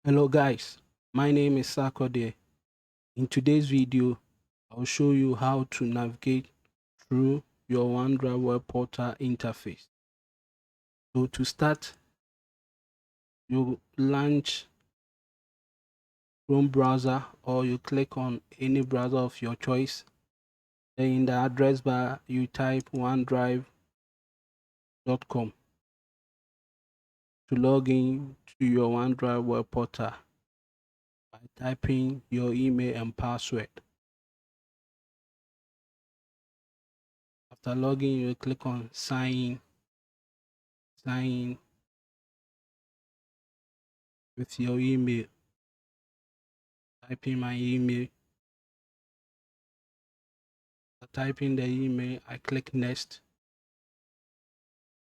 Hello guys, my name is Sakode. In today's video, I'll show you how to navigate through your OneDrive web portal interface. So to start, you launch Chrome browser or you click on any browser of your choice. Then in the address bar, you type onedrive.com to log in to your OneDrive web portal by typing your email and password. After logging, you click on sign in with your email. Type in my email. After typing the email, I click next.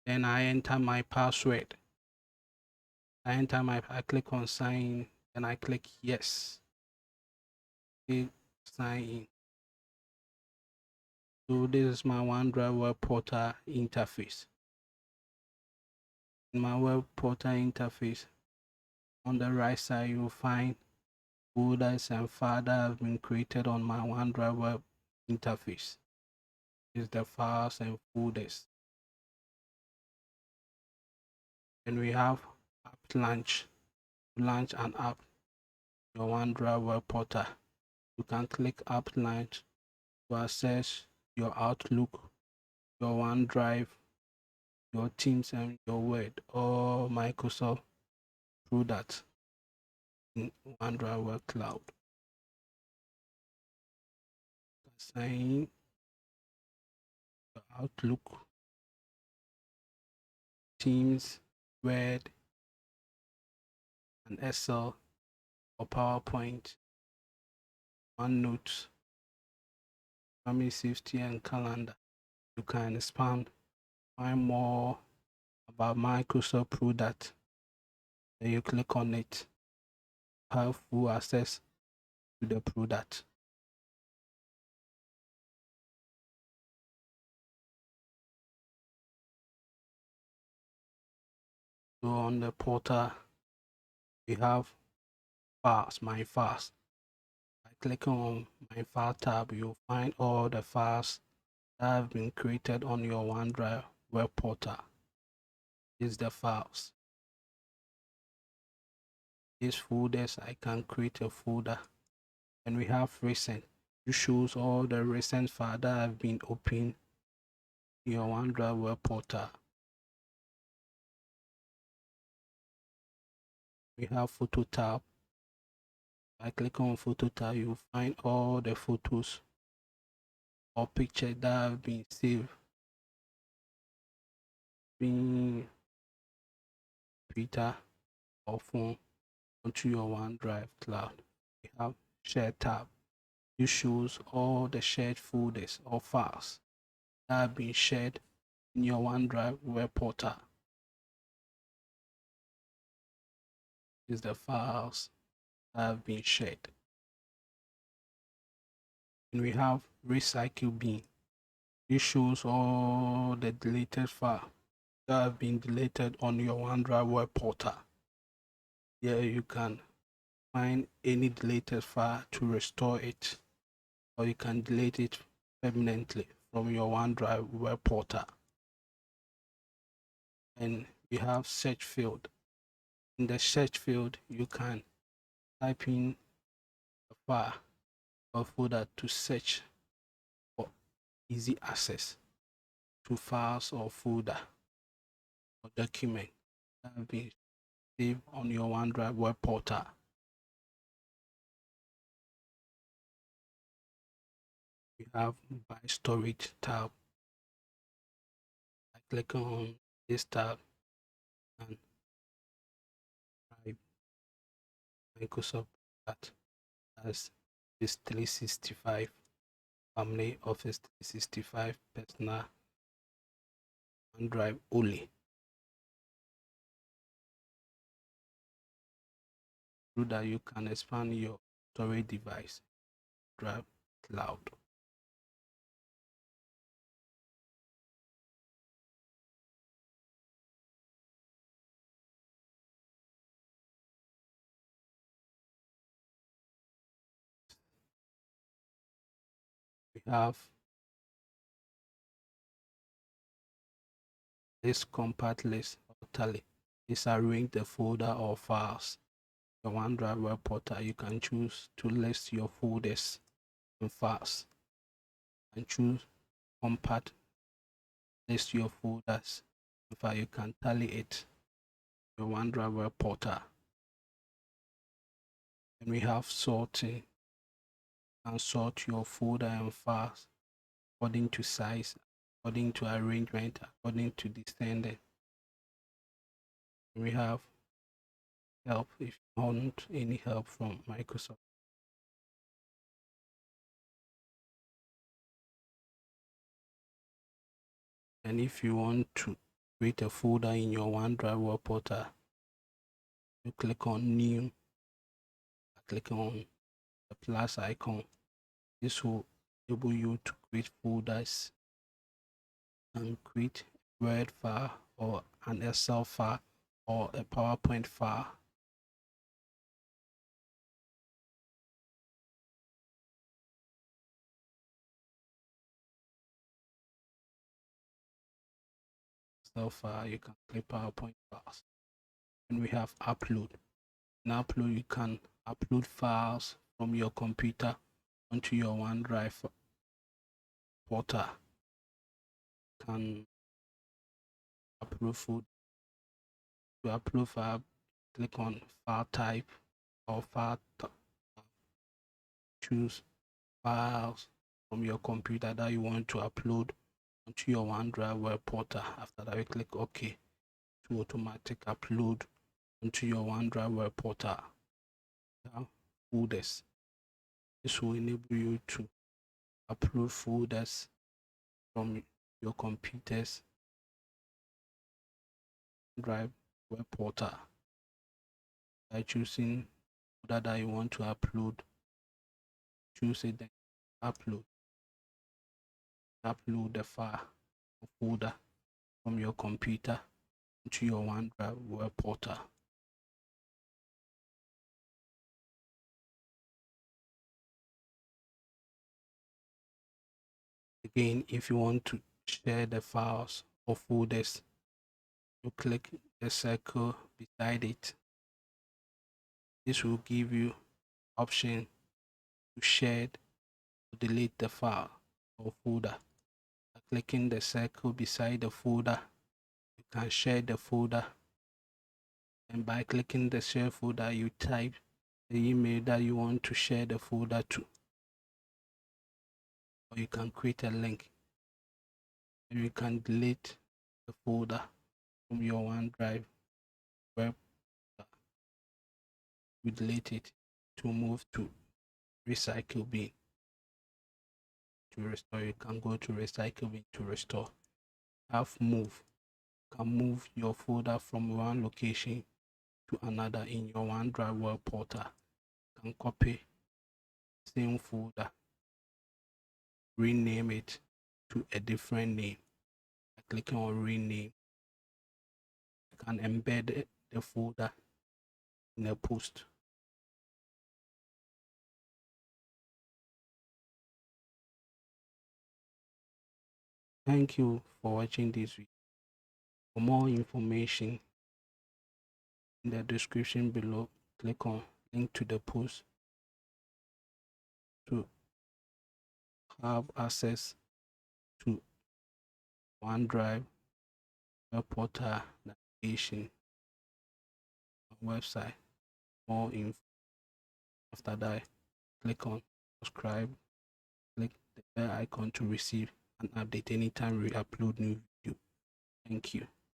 Then I enter my password. I click on sign in, then I click yes. Click sign in. So this is my OneDrive web portal interface. In my web portal interface, on the right side you'll find folders and files that have been created on my OneDrive web interface. This is the files and folders. Then we have app launch. Launch an app, your OneDrive web portal. You can click app launch to access your Outlook, your OneDrive, your Teams, and your Word or Microsoft through that in OneDrive web cloud. Sign in your Outlook, Teams, Word, and Excel or PowerPoint, OneNote, Family Safety, and Calendar. You can expand, find more about Microsoft through that. Then you click on it, have full access to the product. So on the portal, we have files, my files. By clicking on my file tab, you'll find all the files that have been created on your OneDrive web portal. These are the files. These folders, I can create a folder. And we have recent. It shows all the recent files that have been opened in your OneDrive web portal. We have photo tab. By clicking on photo tab, you'll find all the photos or pictures that have been saved, being Twitter or phone onto your OneDrive cloud. We have Share tab. It shows all the shared folders or files that have been shared in your OneDrive web portal. These are the files that have been shared. And we have Recycle bin. It shows all the deleted files that have been deleted on your OneDrive web portal. Here you can find any deleted file to restore it, or you can delete it permanently from your OneDrive web portal. And we have search field. In the search field, you can type in a file or folder to search for easy access to files or folder or document that have been saved on your OneDrive web portal. We have by storage tab. I click on this tab and type Microsoft that as this 365 family, Office 365, personal, OneDrive only. Through that you can expand your storage device, Drive cloud. We have this compact list or tally. Disarrange the folder or files. The OneDrive web portal, you can choose to list your folders and files and choose compact, list your folders. In fact, you can tally it. Your OneDrive web portal. And we have sorting. And sort your folder and files according to size, according to arrangement, according to descending. We have help if you want any help from Microsoft. And if you want to create a folder in your OneDrive web portal, you click on New, click on the plus icon. This will enable you to create folders and create a Word file or an Excel file or a PowerPoint file. File, you can click PowerPoint files. And we have upload. In upload, you can upload files from your computer onto your OneDrive portal. You can upload food. To upload file, click on file type or choose files from your computer that you want to upload onto your OneDrive web portal. After that, you click OK to automatic upload onto your OneDrive web portal. Now, folders. This will enable you to upload folders from your computer's Drive web portal by choosing folder that you want to upload. Choose it, then upload the file or folder from your computer to your OneDrive web portal. Again, if you want to share the files or folders, you click the circle beside it. This will give you option to share or delete the file or folder. By clicking the circle beside the folder, you can share the folder, and by clicking the share folder, you type the email that you want to share the folder to, or you can create a link, and you can delete the folder from your OneDrive web. You delete it to move to recycle bin. To restore, you can go to recycle bin to restore. Have move. You can move your folder from one location to another in your OneDrive web portal. You can copy the same folder, rename it to a different name. By clicking on rename, you can embed the folder in a post. Thank you for watching this video. For more information, in the description below, click on link to the post to have access to OneDrive web portal navigation website. More info. After that, click on subscribe, click the bell icon to receive an update anytime we upload new video. Thank you.